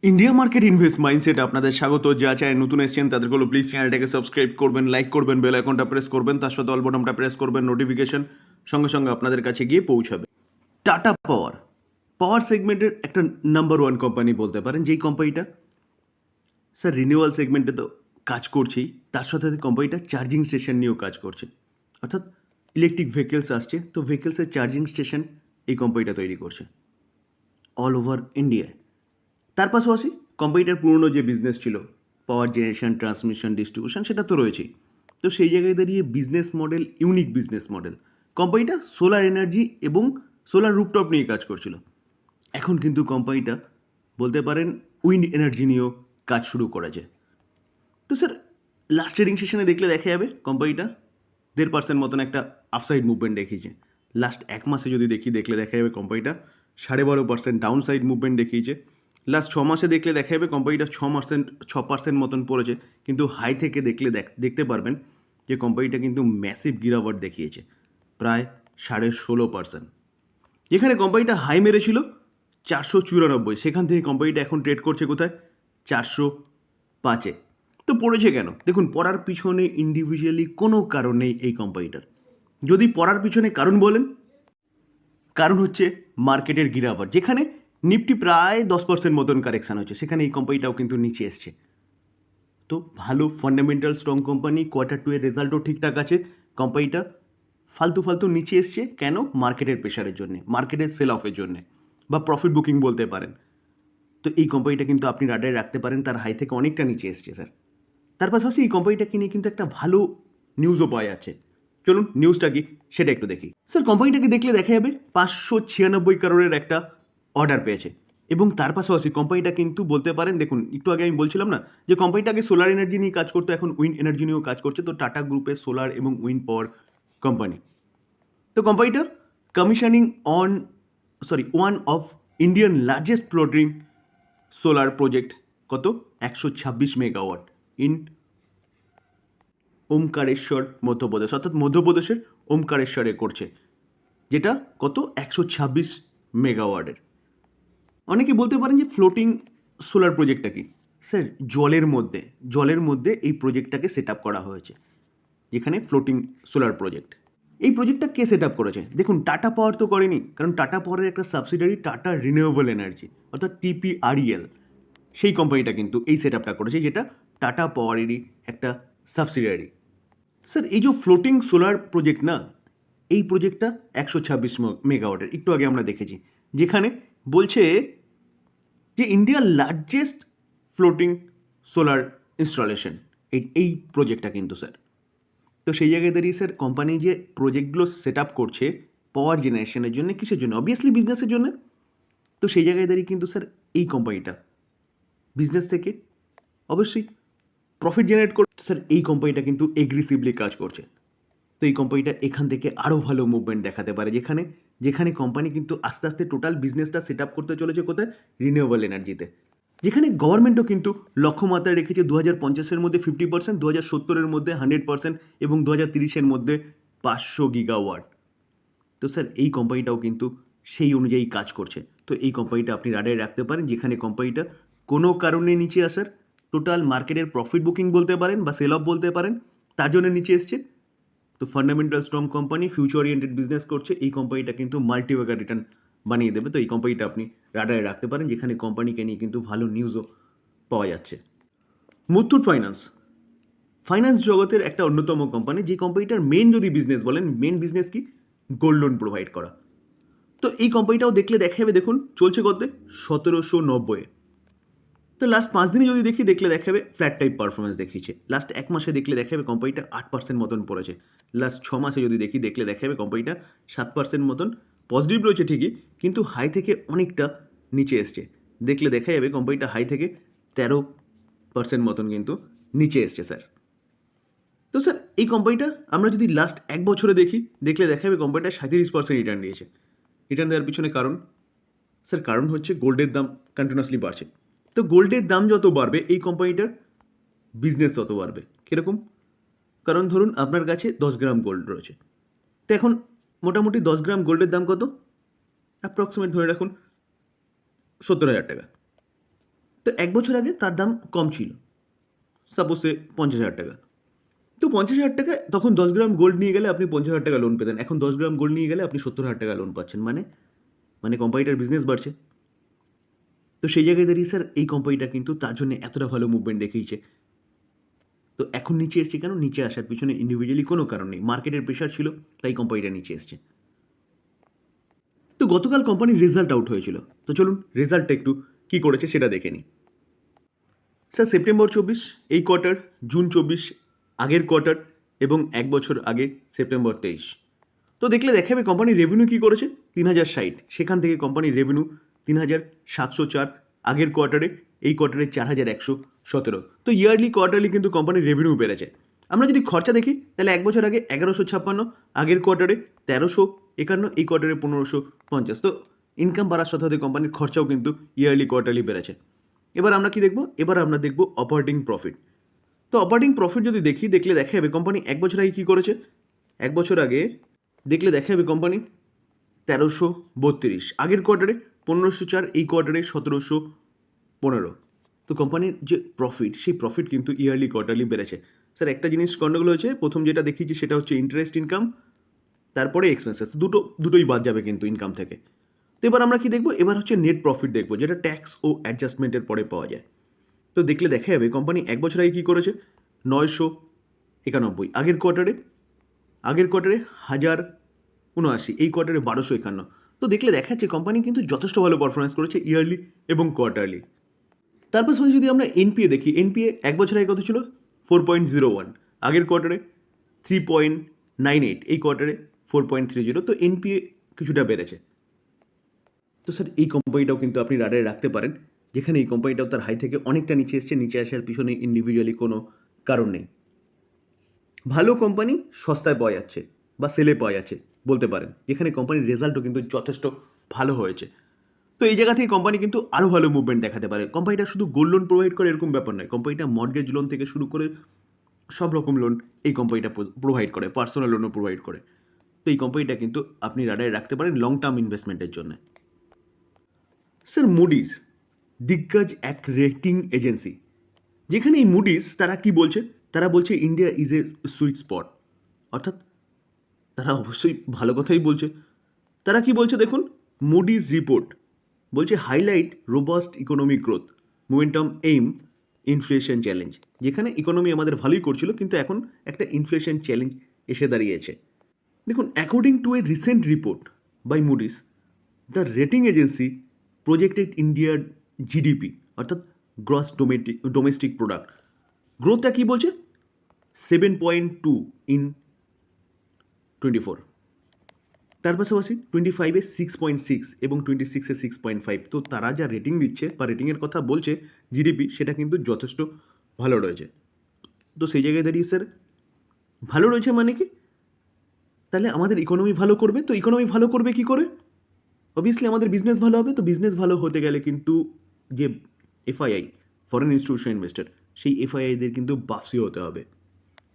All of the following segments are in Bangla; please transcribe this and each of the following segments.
ইন্ডিয়া মার্কেট ইনভেস্ট মাইন্ডসেট আপনাদের স্বাগত। যা চায় নতুন এসেছেন তাদের বলো প্লিজ চ্যানেলটাকে সাবস্ক্রাইব করবেন, লাইক করবেন, বেল আইকনটা প্রেস করবেন, তার সাথে অল বাটনটা প্রেস করবেন, নোটিফিকেশন সঙ্গে সঙ্গে আপনাদের কাছে গিয়ে পৌঁছাবে। টাটা পাওয়ার পাওয়ার সেগমেন্টের একটা নাম্বার ওয়ান কোম্পানি বলতে পারেন, যেই কোম্পানিটা স্যার রিনিউয়াল সেগমেন্টে তো কাজ করছেই, তার সাথে সাথে কোম্পানিটা চার্জিং স্টেশন নিয়েও কাজ করছে। অর্থাৎ ইলেকট্রিক ভেহিকেলস আসছে, তো ভেহিকেলসের চার্জিং স্টেশন এই কোম্পানিটা তৈরি করছে অল ওভার ইন্ডিয়ায়। তার পাশাপাশি কোম্পানিটার পুরনো যে বিজনেস ছিল পাওয়ার জেনারেশন, ট্রান্সমিশন, ডিস্ট্রিবিউশন, সেটা তো রয়েছেই। তো সেই জায়গায় দাঁড়িয়ে business model, unique business model, কোম্পানিটা সোলার এনার্জি এবং সোলার রুপটপ নিয়ে কাজ করছিল। এখন কিন্তু কোম্পানিটা বলতে পারেন উইন্ড এনার্জি নিয়েও কাজ শুরু করেছে। তো স্যার লাস্ট ট্রেডিং সেশনে দেখলে দেখা যাবে কোম্পানিটা 1.5% মতন একটা আপসাইড মুভমেন্ট দেখিয়েছে। লাস্ট এক মাসে যদি দেখলে দেখা যাবে কোম্পানিটা 12.5% ডাউন সাইড মুভমেন্ট দেখিয়েছে। লাস্ট 6 মাসে দেখলে দেখা যাবে কোম্পানিটা 6% মতন পড়েছে, কিন্তু হাই থেকে দেখতে পারবেন যে কোম্পানিটা কিন্তু ম্যাসিভ গিরাওয়াট দেখিয়েছে প্রায় 16.5%। যেখানে কোম্পানিটা হাই মেরেছিল 494, সেখান থেকে কোম্পানিটা এখন ট্রেড করছে কোথায়? 405-এ। তো পড়েছে কেন? দেখুন, পড়ার পিছনে ইন্ডিভিজুয়ালি কোনো কারণ নেই এই কোম্পানিটার। যদি পড়ার পিছনে কারণ বলেন, কারণ হচ্ছে মার্কেটের গিরাওয়াট, যেখানে নিফটি প্রায় 10% মতন কারেকশান হচ্ছে, সেখানে এই কোম্পানিটাও কিন্তু নিচে এসছে। তো ভালো ফান্ডামেন্টাল স্ট্রং কোম্পানি, Q2 এর রেজাল্টও ঠিকঠাক আছে। কোম্পানিটা ফালতু নিচে এসছে কেন? মার্কেটের প্রেশারের জন্যে, মার্কেটের সেল অফের জন্যে, বা প্রফিট বুকিং বলতে পারেন। তো এই কোম্পানিটা কিন্তু আপনি রাডারে রাখতে পারেন, তার হাই থেকে অনেকটা নিচে এসছে স্যার। তার পাশাপাশি এই কোম্পানিটাকে নিয়ে কিন্তু একটা ভালো নিউজও পাওয়া যাচ্ছে। চলুন নিউজটা কি সেটা একটু দেখি। স্যার কোম্পানিটাকে দেখলে দেখা যাবে 596 কারোরের একটা অর্ডার পেয়েছে, এবং তার পাশাপাশি কোম্পানিটা কিন্তু বলতে পারেন, দেখুন একটু আগে আমি বলছিলাম না যে কোম্পানিটা আগে সোলার এনার্জি নিয়ে কাজ করতো, এখন উইন্ড এনার্জি নিয়েও কাজ করছে। তো টাটা গ্রুপের সোলার এবং উইন্ড পাওয়ার কোম্পানি। তো কোম্পানিটা commissioning on one of Indian largest floating solar project, কত? 126 মেগাওয়াট ইন ওমকারেশ্বর মধ্যপ্রদেশ, অর্থাৎ মধ্যপ্রদেশের ওমকারেশ্বরে করছে, যেটা কত? 126 মেগাওয়াটের। অনেকে বলতে পারেন যে ফ্লোটিং সোলার প্রজেক্টটা কি? স্যার জলের মধ্যে এই প্রজেক্টটাকে সেট আপ করা হয়েছে, যেখানে ফ্লোটিং সোলার প্রজেক্ট। এই প্রজেক্টটা কে সেট আপ করেছে? দেখুন, টাটা পাওয়ার তো করেনি, কারণ টাটা পাওয়ারের একটা সাবসিডারি টাটা রিনিউয়েবল এনার্জি, অর্থাৎ TPREL, সেই কোম্পানিটা কিন্তু এই সেট আপটা করেছে, যেটা টাটা পাওয়ারেরই একটা সাবসিডারি। স্যার এই যে ফ্লোটিং সোলার প্রজেক্ট না, এই প্রজেক্টটা 126 মেগাওয়াটের, একটু আগে আমরা দেখেছি, যেখানে বলছে যে ইন্ডিয়ার লার্জেস্ট ফ্লোটিং সোলার ইনস্টলেশন এই প্রজেক্টটা কিন্তু স্যার। তো সেই জায়গায় দাঁড়িয়ে স্যার কোম্পানি যে প্রজেক্টগুলো সেট আপ করছে পাওয়ার জেনারেশনের জন্য, কিসের জন্য? অবভিয়াসলি বিজনেসের জন্য। তো সেই জায়গায় দাঁড়িয়ে কিন্তু স্যার এই কোম্পানিটা বিজনেস থেকে অবশ্যই প্রফিট জেনারেট করছে। স্যার এই কোম্পানিটা কিন্তু এগ্রেসিভলি কাজ করছে। তো এই কোম্পানিটা এখান থেকে আরও ভালো মুভমেন্ট দেখাতে পারে, যেখানে যেখানে কোম্পানি কিন্তু আস্তে আস্তে টোটাল বিজনেসটা সেট আপ করতে চলেছে কোথায়? রিনিউয়েবল এনার্জিতে। যেখানে গভর্নমেন্টও কিন্তু লক্ষ্যমাত্রায় রেখেছে 2050-এর মধ্যে 50%, 2070-এর মধ্যে 100%, এবং 2030-এর মধ্যে 500 গিগাওয়াট। তো স্যার এই কোম্পানিটাও কিন্তু সেই অনুযায়ী কাজ করছে। তো এই কোম্পানিটা আপনি রাডারে রাখতে পারেন, যেখানে কোম্পানিটা কোনো কারণে নিচে আসার, টোটাল মার্কেটের প্রফিট বুকিং বলতে পারেন বা সেল অফ বলতে পারেন, তার জন্য নিচে এসছে। তো fundamental strong company, future oriented business করছে, এই কোম্পানিটা কিন্তু মাল্টিওয়েগার রিটার্ন বানিয়ে দেবে। তো এই কোম্পানিটা আপনি রাডারে রাখতে পারেন, যেখানে কোম্পানিকে নিয়ে কিন্তু ভালো নিউজও পাওয়া যাচ্ছে। মুথুট ফাইন্যান্স, ফাইন্যান্স জগতের একটা অন্যতম কোম্পানি, যে কোম্পানিটার মেন যদি বিজনেস বলেন, মেন বিজনেস কি? গোল্ড লোন প্রোভাইড করা। তো এই কোম্পানিটাও দেখলে দেখা যাবে, দেখুন চলছে কত? 1790-এ। তো লাস্ট 5 দিনে যদি দেখলে দেখা যাবে ফ্ল্যাট টাইপ পারফরমেন্স দেখিয়েছে। লাস্ট এক মাসে দেখলে দেখা যাবে কোম্পানিটা 8% মতন পড়েছে। লাস্ট 6 মাসে যদি দেখলে দেখা যাবে কোম্পানিটা 7% মতন পজিটিভ রয়েছে ঠিকই, কিন্তু হাই থেকে অনেকটা নিচে এসছে। দেখলে দেখা যাবে কোম্পানিটা হাই থেকে 13% মতন কিন্তু নিচে এসছে স্যার। তো স্যার এই কোম্পানিটা আমরা যদি লাস্ট এক বছরে দেখলে দেখা যাবে কোম্পানিটা 37% রিটার্ন দিয়েছে। রিটার্ন দেওয়ার পিছনে কারণ, স্যার কারণ হচ্ছে গোল্ডের দাম কন্টিনিউয়াসলি বাড়ছে। তো গোল্ডের দাম যত বাড়বে এই কোম্পানিটার বিজনেস তত বাড়বে। কীরকম? কারণ ধরুন আপনার কাছে 10 গ্রাম গোল্ড রয়েছে, তো এখন মোটামুটি 10 গ্রাম গোল্ডের দাম কত? অ্যাপ্রক্সিমেট ধরে রাখুন 70,000 টাকা। তো 1 বছর আগে তার দাম কম ছিল, সাপোজ সে 50,000 টাকা। তো 50,000 টাকায় তখন 10 গ্রাম গোল্ড নিয়ে গেলে আপনি 50,000 টাকা লোন পেতেন, এখন 10 গ্রাম গোল্ড নিয়ে গেলে আপনি 70,000 টাকা লোন পাচ্ছেন। মানে কোম্পানিটার বিজনেস বাড়ছে। তো সেই জায়গায় দাঁড়িয়ে স্যার এই কোম্পানিটা কিন্তু তার জন্য এতটা ভালো মুভমেন্ট দেখিয়েছে। তো এখন নিচে এসছে কেন? নিচে আসার পিছনে ইন্ডিভিজুয়ালি কোনো কারণ নেই, মার্কেটের প্রেশার ছিল, তাই কোম্পানিটা নিচে এসছে। তো গতকাল কোম্পানির রেজাল্ট আউট হয়েছিল, তো চলুন রেজাল্টটা একটু কী করেছে সেটা দেখে নিই। স্যার সেপ্টেম্বর 24 এই কোয়ার্টার, জুন 24 আগের কোয়ার্টার এবং 1 বছর আগে সেপ্টেম্বর 23। তো দেখলে দেখাবে কোম্পানির রেভিনিউ কী করেছে, 3060, সেখান থেকে কোম্পানির রেভিনিউ 3704 আগের কোয়ার্টারে, এই কোয়ার্টারে 4117। তো ইয়ারলি কোয়ার্টারলি কিন্তু কোম্পানির রেভিনিউ বেড়েছে। আমরা যদি খরচা দেখি তাহলে 1 বছর আগে 1156, আগের কোয়ার্টারে 1351, এই কোয়ার্টারে 1550। তো ইনকাম বাড়ার সাথে সাথে কোম্পানির খরচাও কিন্তু ইয়ারলি কোয়ার্টারলি বেড়েছে। এবার আমরা কি দেখব? এবার আমরা দেখব অপারেটিং প্রফিট। তো অপারেটিং প্রফিট যদি দেখলে দেখা যাবে কোম্পানি 1 বছর আগে কী করেছে। 1 বছর আগে দেখলে দেখা যাবে কোম্পানি 1332, আগের কোয়ার্টারে 1504, এই কোয়ার্টারে 1715। তো কোম্পানির যে প্রফিট, সেই প্রফিট কিন্তু ইয়ারলি কোয়ার্টারলি বেড়েছে। স্যার একটা জিনিস গন্ডগোল হয়েছে, প্রথম যেটা দেখিয়েছি সেটা হচ্ছে ইন্টারেস্ট ইনকাম, তারপরে এক্সপেন্সেস, দুটোই বাদ যাবে কিন্তু ইনকাম থেকে। তো এবার আমরা কি দেখব? এবার হচ্ছে নেট প্রফিট দেখব, যেটা ট্যাক্স ও অ্যাডজাস্টমেন্টের পরে পাওয়া যায়। তো দেখলে দেখা যাবে কোম্পানি 1 বছর আগে কী করেছে, 991, আগের কোয়ার্টারে 1079, এই কোয়ার্টারে 1251। তো দেখলে দেখা যাচ্ছে কোম্পানি কিন্তু যথেষ্ট ভালো পারফরমেন্স করেছে ইয়ারলি এবং কোয়ার্টারলি। তারপর যদি আমরা এনপিএ দেখি, এনপিএ 1 বছর আগে কত ছিল, 4.01, আগের কোয়ার্টারে 3.98, এই কোয়ার্টারে 4.30। তো এনপিএ কিছুটা বেড়েছে। তো স্যার এই কোম্পানিটাও কিন্তু আপনি রাডারে রাখতে পারেন, যেখানে এই কোম্পানিটাও তার হাই থেকে অনেকটা নিচে এসছে। নিচে আসার পিছনে ইন্ডিভিজুয়ালি কোনো কারণ নেই। ভালো কোম্পানি সস্তায় পাওয়া যাচ্ছে বা সেলে পাওয়া যাচ্ছে বলতে পারেন, যেখানে কোম্পানির রেজাল্টও কিন্তু যথেষ্ট ভালো হয়েছে। তো এই জায়গা থেকে কোম্পানি কিন্তু আরও ভালো মুভমেন্ট দেখাতে পারে। কোম্পানিটা শুধু গোল্ড লোন প্রোভাইড করে এরকম ব্যাপার নয়, কোম্পানিটা মর্টগেজ লোন থেকে শুরু করে সব রকম লোন এই কোম্পানিটা প্রোভাইড করে, পার্সোনাল লোনও প্রোভাইড করে। তো এই কোম্পানিটা কিন্তু আপনি রাডারে রাখতে পারেন লং টার্ম ইনভেস্টমেন্টের জন্য। স্যার মুডিজ দিগ্গজ এক রেটিং এজেন্সি, যেখানে এই মুডিজ তারা কি বলছে, তারা বলছে India is a sweet spot, অর্থাৎ তারা অবশ্যই ভালো কথাই বলছে। তারা কি বলছে দেখুন, মুডিজ রিপোর্ট বলছে highlight robust economic growth, momentum aim, inflation challenge, যেখানে ইকোনমি আমাদের ভালোই করছিল কিন্তু এখন একটা ইনফ্লেশন চ্যালেঞ্জ এসে দাঁড়িয়েছে। দেখুন according to a recent report by Moody's, the rating agency projected ইন্ডিয়ার জিডিপি, অর্থাৎ গ্রস ডোমেস্টিক প্রোডাক্ট গ্রোথটা কী বলছে, 7.2 ইন 24, তার পাশাপাশি 25-এ 6.6 এবং 26-এ 6.5। তো তারা যা রেটিং দিচ্ছে বা রেটিংয়ের কথা বলছে জিডিপি, সেটা কিন্তু যথেষ্ট ভালো রয়েছে। তো সেই জায়গায় দাঁড়িয়ে স্যার ভালো রয়েছে মানে কি, তাহলে আমাদের ইকোনমি ভালো করবে। তো ইকোনমি ভালো করবে কী করে? অবভিয়াসলি আমাদের বিজনেস ভালো হবে। তো বিজনেস ভালো হতে গেলে কিন্তু যে এফআইআই, ফরেন ইনস্টিটিউশন ইনভেস্টর, সেই এফআইআইদের কিন্তু বাফসি হতে হবে।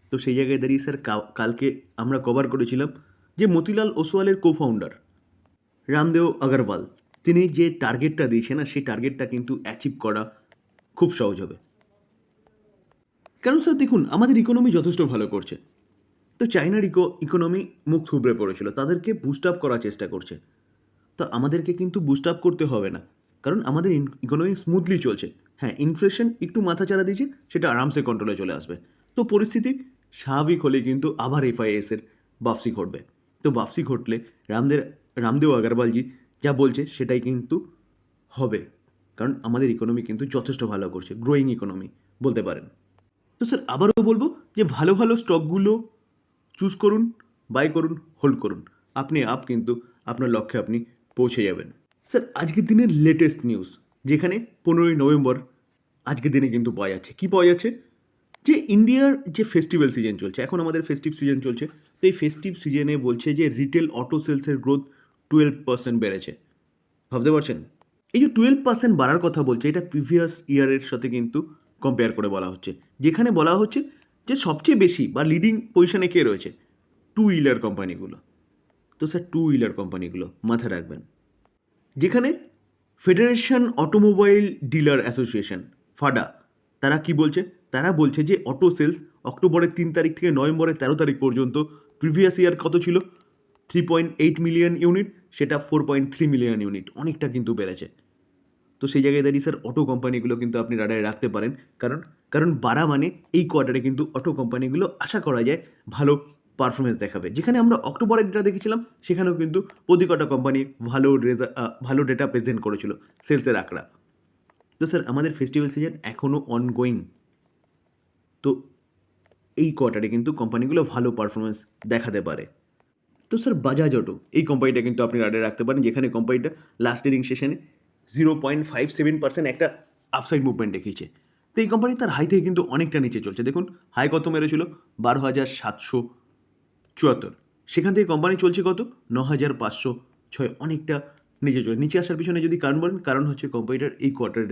তো সেই জায়গায় দাঁড়িয়ে স্যার কালকে আমরা কভার করেছিলাম যে মতিলাল ওসওয়ালের কোফাউন্ডার রামদেও আগরওয়াল, তিনি যে টার্গেটটা দিয়েছেন না, সেই টার্গেটটা কিন্তু অ্যাচিভ করা খুব সহজ হবে। কারণ স্যার দেখুন আমাদের ইকোনমি যথেষ্ট ভালো করছে। তো চায়নার ইকোনমি মুখ থুবড়ে পড়েছিল, তাদেরকে বুস্ট আপ করার চেষ্টা করছে। তো আমাদেরকে কিন্তু বুস্ট আপ করতে হবে না, কারণ আমাদের ইকোনমি স্মুথলি চলছে। হ্যাঁ, ইনফ্লেশন একটু মাথাচাড়া দিয়েছে, সেটা আরামসে কন্ট্রোলে চলে আসবে। তো পরিস্থিতি স্বাভাবিক হলে কিন্তু আবার এফআইএসের বাফসি ঘটবে। তো বাফসি ঘটলে রামদেও আগরওয়ালজি যা বলছে সেটাই কিন্তু হবে, কারণ আমাদের ইকোনমি কিন্তু যথেষ্ট ভালো করছে, গ্রোয়িং ইকোনমি বলতে পারেন। তো স্যার আবারও বলবো যে ভালো ভালো স্টকগুলো চুজ করুন, বাই করুন, হোল্ড করুন, কিন্তু আপনার লক্ষ্যে আপনি পৌঁছে যাবেন। স্যার আজকের দিনের লেটেস্ট নিউজ, যেখানে 15ই নভেম্বর আজকের দিনে কিন্তু পাওয়া যাচ্ছে, কী পাওয়া যাচ্ছে, যে ইন্ডিয়ার যে ফেস্টিভ্যাল সিজন চলছে, এখন আমাদের ফেস্টিভ সিজন চলছে। তো এই ফেস্টিভ সিজনে বলছে যে রিটেল অটো সেলসের গ্রোথ 12% বেড়েছে। ভাবতে পারছেন, এই যে 12% বাড়ার কথা বলছে, এটা প্রিভিয়াস ইয়ারের সাথে কিন্তু কম্পেয়ার করে বলা হচ্ছে, যেখানে বলা হচ্ছে যে সবচেয়ে বেশি বা লিডিং পজিশনে কে রয়েছে, টু হুইলার কোম্পানিগুলো। তো স্যার টু হুইলার কোম্পানিগুলো মাথায় রাখবেন, যেখানে ফেডারেশন অটোমোবাইল ডিলার অ্যাসোসিয়েশন ফাডা তারা কি বলছে? তারা বলছে যে অটো সেলস অক্টোবরের 3 তারিখ থেকে নভেম্বরের 13 তারিখ পর্যন্ত প্রিভিয়াস ইয়ার কত ছিল? 3.8 মিলিয়ন ইউনিট, সেটা 4.3 মিলিয়ন ইউনিট, অনেকটা কিন্তু বেড়েছে। তো সেই জায়গায় দাঁড়িয়ে স্যার অটো কোম্পানিগুলো কিন্তু আপনি রাডারে রাখতে পারেন, কারণ কারণ বারা মানে এই কোয়ার্টারে কিন্তু অটো কোম্পানিগুলো আশা করা যায় ভালো পারফরমেন্স দেখাবে। যেখানে আমরা অক্টোবরের ডেটা দেখেছিলাম সেখানেও কিন্তু প্রতি কটা কোম্পানি ভালো ডেটা প্রেজেন্ট করেছিল সেলসের আঁকড়া। তো স্যার আমাদের ফেস্টিভ্যাল সিজন এখনও অনগোয়িং, তো এই কোয়ার্টারে কিন্তু কোম্পানিগুলো ভালো পারফরমেন্স দেখাতে পারে। তো স্যার বাজাজ অটো এই কোম্পানিটা কিন্তু আপনি রাডারে রাখতে পারেন, যেখানে কোম্পানিটা লাস্ট ট্রেডিং সেশনে 0.57% একটা আপসাইড মুভমেন্ট দেখিয়েছে। তো এই কোম্পানি তার হাই থেকে কিন্তু অনেকটা নিচে চলছে। দেখুন হাই কত মেরেছিল? 12,774, সেখান থেকে কোম্পানি চলছে কত? 9,506, অনেকটা নিচে চলে। নিচে আসার পিছনে যদি কারণ বলেন, কারণ হচ্ছে কোম্পানিটার এই কোয়ার্টারের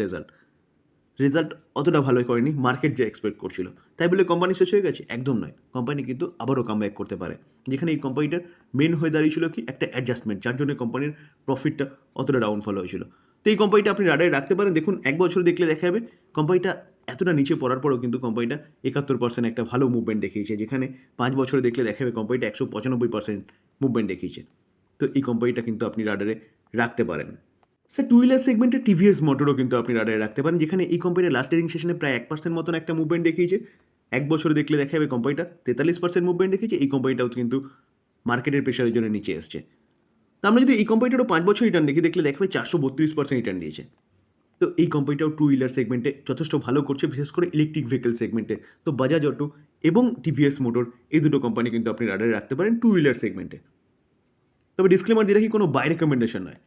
রেজাল্ট অতটা ভালো করেনি মার্কেট যে এক্সপেক্ট করছিল। তাই বলে কোম্পানি শেষ হয়ে গেছে? একদম নয়, কোম্পানি কিন্তু আবারও কামব্যাক করতে পারে। যেখানে এই কোম্পানিটার মেন হয়ে দাঁড়িয়েছিল কি একটা অ্যাডজাস্টমেন্ট, যার জন্য কোম্পানির প্রফিটটা অতটা ডাউনফল হয়েছিল। তো এই কোম্পানিটা আপনি রাডারে রাখতে পারেন। দেখুন 1 বছর দেখলে দেখা যাবে কোম্পানিটা এতটা নিচে পড়ার পরেও কিন্তু কোম্পানিটা 71% একটা ভালো মুভমেন্ট দেখিয়েছে, যেখানে 5 বছরে দেখলে দেখা যাবে কোম্পানিটা 195% মুভমেন্ট দেখিয়েছে। তো এই কোম্পানিটা কিন্তু আপনি রাডারে রাখতে পারেন। স্যার টু হুইলার সেগমেন্টে টিভিএস মোটরও কিন্তু আপনি রাডারে রাখতে পারেন, যেখানে এই কোম্পানির লাস্ট ট্রেডিং সেশনে প্রায় 1% মতন একটা মুভমেন্ট দেখিয়েছে। 1 বছরে দেখলে দেখা যাবে কোম্পানিটা 43% মুভমেন্ট দেখিয়েছে। এই কোম্পানিটাও কিন্তু মার্কেটের প্রেশারের জন্য নিচে এসছে। তো আমরা যদি এই কোম্পানিটারও 5 বছর রিটার্ন দেখি, দেখলে দেখা যাবে 432% রিটার্ন দিয়েছে। তো এই কোম্পানিটাও টু হুইলার সেগমেন্টে যথেষ্ট ভালো করছে, বিশেষ করে ইলেকট্রিক ভেহিকেল সেগমেন্টে। তো বাজাজ অটো এবং টিভিএস মোটর এই দুটো কোম্পানি কিন্তু আপনি রাডারে রাখতে পারেন টু হুইলার সেগমেন্টে। তবে ডিসক্লেমার দিয়ে রাখি, কোনো বাই রেকমেন্ডেশন নয়।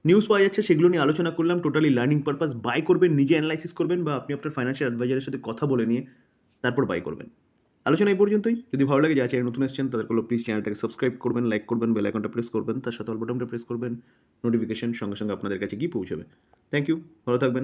নিউজ পাওয়া যাচ্ছে সেগুলো নিয়ে আলোচনা করলাম, টোটালি লার্নিং পারপাস। বাই করবেন, নিজে অ্যানালাইসিস করবেন, বা আপনি আপনার ফাইন্যান্সিয়াল অ্যাডভাইজারের সাথে কথা বলে নিয়ে তারপর বাই করবেন। আলোচনা এই পর্যন্তই। যদি ভালো লাগে, যা চ্যানেল নতুন এসেছেন তাদের প্লিজ চ্যানেলটাকে সাবস্ক্রাইব করবেন, লাইক করবেন, বেল আইকনটা প্রেস করবেন, তার সাথে অল বাটনটা প্রেস করবেন। নোটিফিকেশন সঙ্গে সঙ্গে আপনাদের কাছে গিয়ে পৌঁছবে। থ্যাংক ইউ, ভালো থাকবেন।